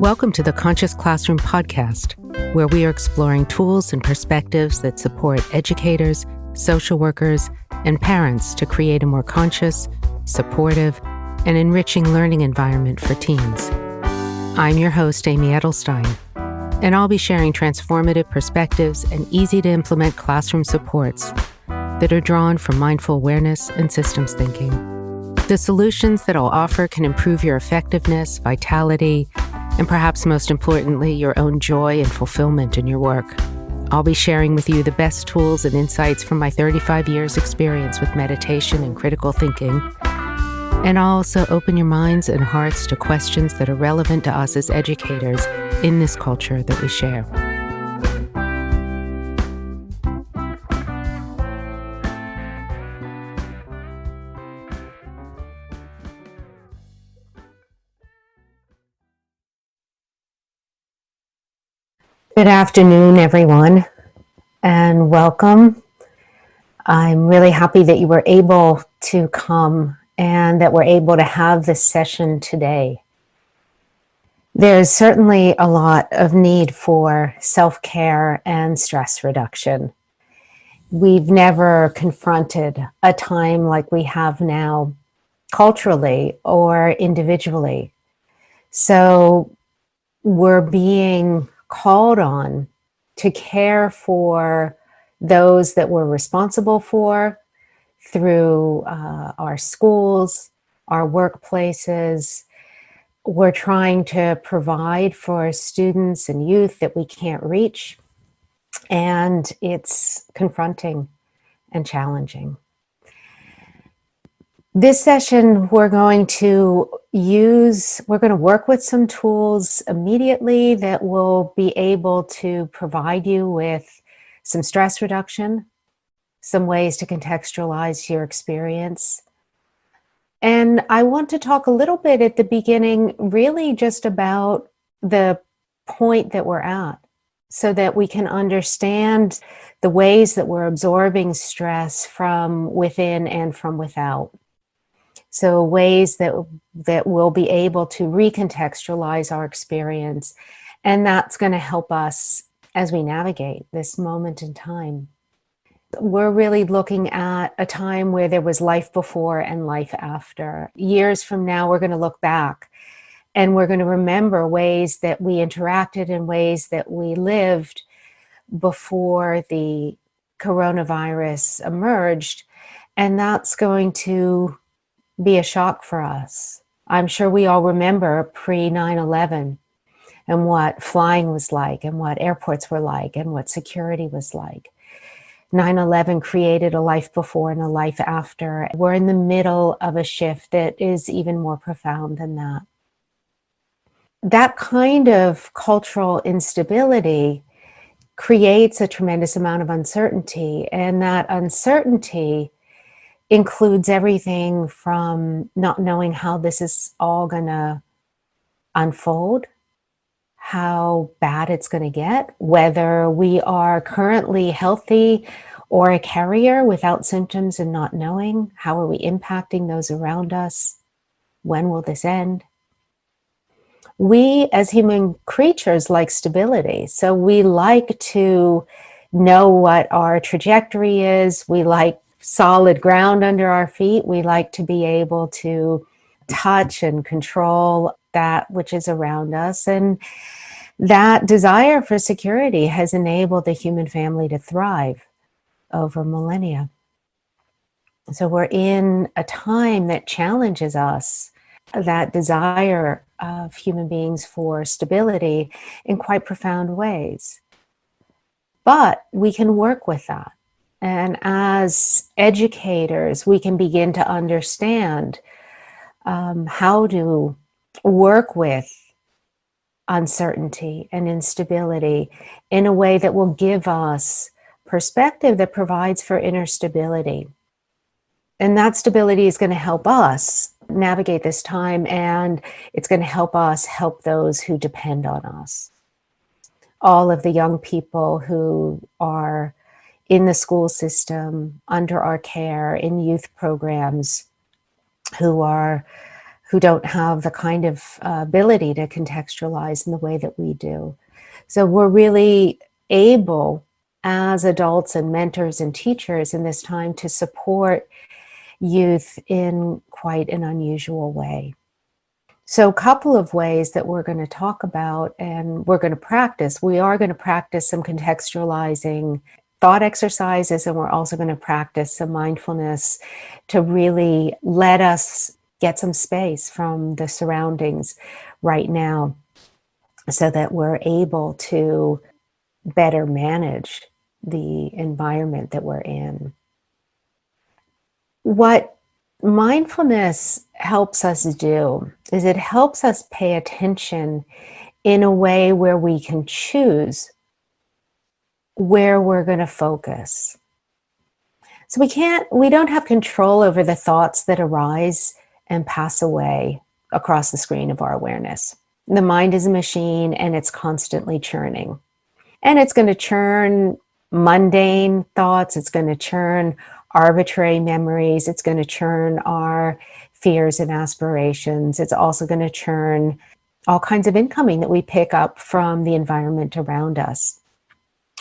Welcome to the Conscious Classroom podcast, where we are exploring tools and perspectives that support educators, social workers, and parents to create a more conscious, supportive, and enriching learning environment for teens. I'm your host, Amy Edelstein, and I'll be sharing transformative perspectives and easy-to-implement classroom supports that are drawn from mindful awareness and systems thinking. The solutions that I'll offer can improve your effectiveness, vitality, and perhaps most importantly, your own joy and fulfillment in your work. I'll be sharing with you the best tools and insights from my 35 years experience with meditation and critical thinking. And I'll also open your minds and hearts to questions that are relevant to us as educators in this culture that we share. Good afternoon, everyone, and welcome. I'm really happy that you were able to come and that we're able to have this session today. There's certainly a lot of need for self-care and stress reduction. We've never confronted a time like we have now, culturally or individually. So we're being called on to care for those that we're responsible for through our schools, our workplaces. We're trying to provide for students and youth that we can't reach, and it's confronting and challenging. This session, we're going to work with some tools immediately that will be able to provide you with some stress reduction, some ways to contextualize your experience. And I want to talk a little bit at the beginning, really just about the point that we're at, so that we can understand the ways that we're absorbing stress from within and from without. So ways that we'll be able to recontextualize our experience, and that's going to help us as we navigate this moment in time. We're really looking at a time where there was life before and life after. Years from now, we're going to look back and we're going to remember ways that we interacted and ways that we lived before the coronavirus emerged, and that's going to be a shock for us. I'm sure we all remember pre-9/11 and what flying was like and what airports were like and what security was like. 9/11 created a life before and a life after. We're in the middle of a shift that is even more profound than that. That kind of cultural instability creates a tremendous amount of uncertainty, and that uncertainty includes everything from not knowing how this is all going to unfold, how bad it's going to get, whether we are currently healthy or a carrier without symptoms and not knowing. How are we impacting those around us? When will this end? We as human creatures like stability, so we like to know what our trajectory is. We like solid ground under our feet. We like to be able to touch and control that which is around us. And that desire for security has enabled the human family to thrive over millennia. So we're in a time that challenges us, that desire of human beings for stability in quite profound ways. But we can work with that. And as educators, we can begin to understand how to work with uncertainty and instability in a way that will give us perspective that provides for inner stability. And that stability is going to help us navigate this time, and it's going to help us help those who depend on us. All of the young people who are in the school system, under our care, in youth programs, who who don't have the kind of ability to contextualize in the way that we do. So we're really able, as adults and mentors and teachers in this time, to support youth in quite an unusual way. So a couple of ways that we're going to talk about and we're going to practice. We are going to practice some contextualizing thought exercises, and we're also going to practice some mindfulness to really let us get some space from the surroundings right now so that we're able to better manage the environment that we're in. What mindfulness helps us do is it helps us pay attention in a way where we can choose where we're going to focus. So we don't have control over the thoughts that arise and pass away across the screen of our awareness. The mind is a machine and it's constantly churning. And it's going to churn mundane thoughts, it's going to churn arbitrary memories, it's going to churn our fears and aspirations. It's also going to churn all kinds of incoming that we pick up from the environment around us.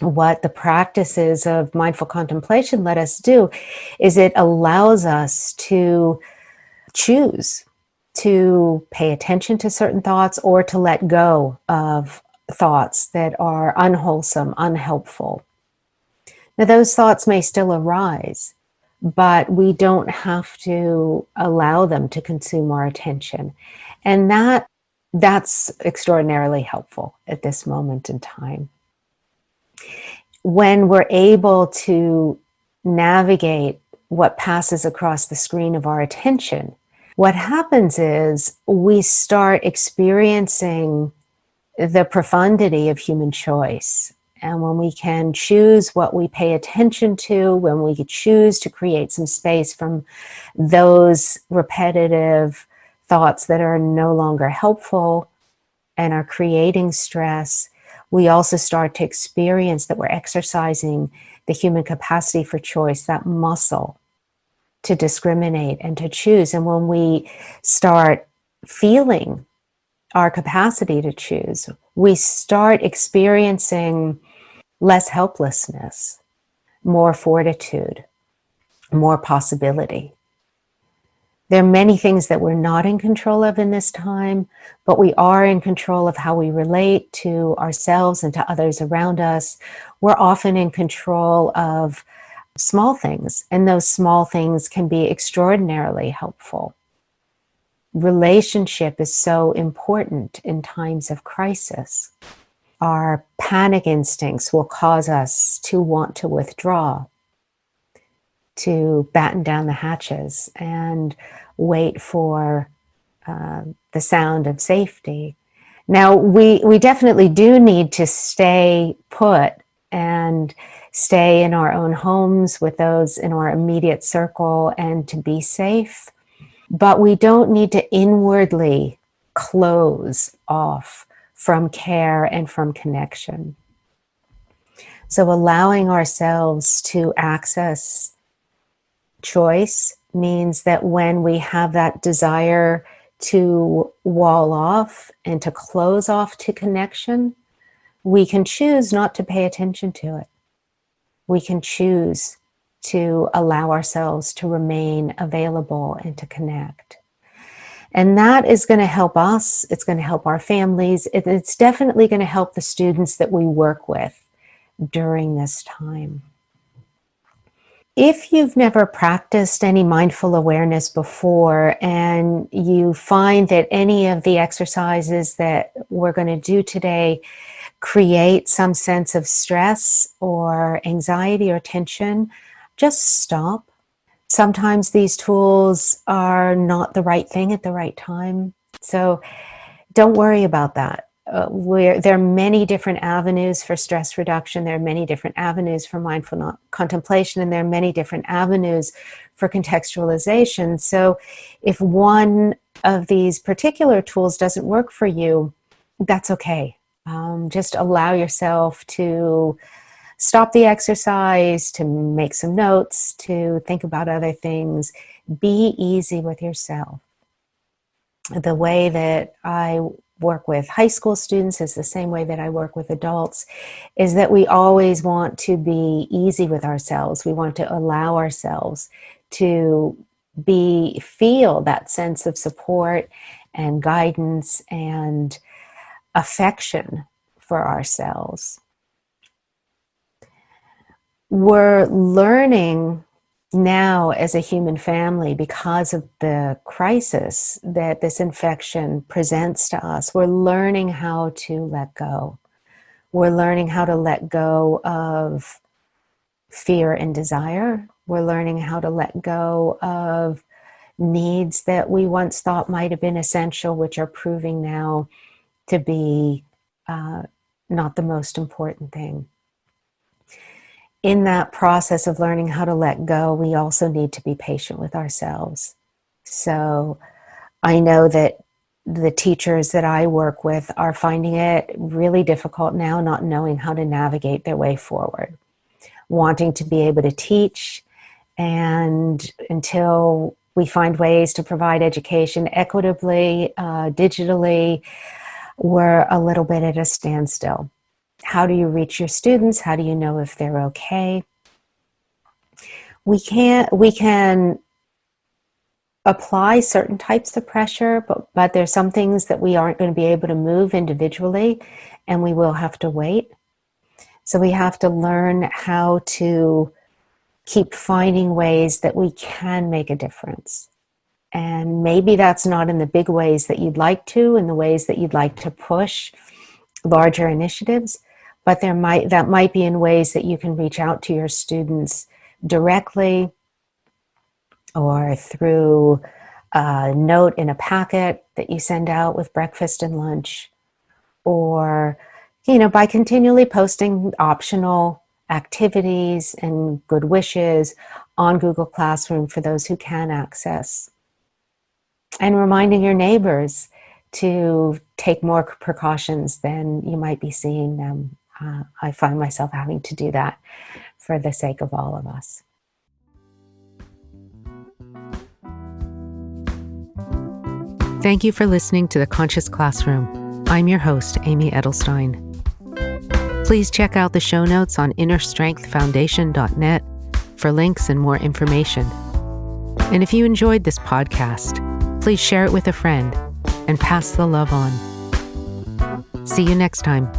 What the practices of mindful contemplation let us do is it allows us to choose to pay attention to certain thoughts or to let go of thoughts that are unwholesome, unhelpful. Now, those thoughts may still arise, but we don't have to allow them to consume our attention. And that's extraordinarily helpful at this moment in time. When we're able to navigate what passes across the screen of our attention, what happens is we start experiencing the profundity of human choice. And when we can choose what we pay attention to, when we choose to create some space from those repetitive thoughts that are no longer helpful and are creating stress, we also start to experience that we're exercising the human capacity for choice, that muscle to discriminate and to choose. And when we start feeling our capacity to choose, we start experiencing less helplessness, more fortitude, more possibility. There are many things that we're not in control of in this time, but we are in control of how we relate to ourselves and to others around us. We're often in control of small things, and those small things can be extraordinarily helpful. Relationship is so important in times of crisis. Our panic instincts will cause us to want to withdraw, to batten down the hatches and wait for the sound of safety. Now, we definitely do need to stay put and stay in our own homes with those in our immediate circle and to be safe. But we don't need to inwardly close off from care and from connection. So allowing ourselves to access choice means that when we have that desire to wall off and to close off to connection, we can choose not to pay attention to it. We can choose to allow ourselves to remain available and to connect. And that is going to help us. It's going to help our families. It's definitely going to help the students that we work with during this time. If you've never practiced any mindful awareness before and you find that any of the exercises that we're going to do today create some sense of stress or anxiety or tension, just stop. Sometimes these tools are not the right thing at the right time. So don't worry about that. There are many different avenues for stress reduction. There are many different avenues for mindful contemplation, and there are many different avenues for contextualization. So if one of these particular tools doesn't work for you, that's okay. Just allow yourself to stop the exercise, to make some notes, to think about other things. Be easy with yourself. the way that I work with high school students is the same way that I work with adults, is that we always want to be easy with ourselves. We want to allow ourselves to feel that sense of support and guidance and affection for ourselves. We're learning now as a human family, because of the crisis that this infection presents to us, we're learning how to let go. We're learning how to let go of fear and desire. We're learning how to let go of needs that we once thought might have been essential, which are proving now to be not the most important thing. In that process of learning how to let go, we also need to be patient with ourselves. So I know that the teachers that I work with are finding it really difficult now, not knowing how to navigate their way forward, wanting to be able to teach, and until we find ways to provide education equitably, digitally, we're a little bit at a standstill. How do you reach your students? How do you know if they're okay? We can apply certain types of pressure, but there's some things that we aren't going to be able to move individually, and we will have to wait. So we have to learn how to keep finding ways that we can make a difference. And maybe that's not in the big ways that you'd like to, in the ways that you'd like to push larger initiatives, but that might be in ways that you can reach out to your students directly, or through a note in a packet that you send out with breakfast and lunch, or by continually posting optional activities and good wishes on Google Classroom for those who can access, and reminding your neighbors to take more precautions than you might be seeing them. I find myself having to do that for the sake of all of us. Thank you for listening to The Conscious Classroom. I'm your host, Amy Edelstein. Please check out the show notes on innerstrengthfoundation.net for links and more information. And if you enjoyed this podcast, please share it with a friend and pass the love on. See you next time.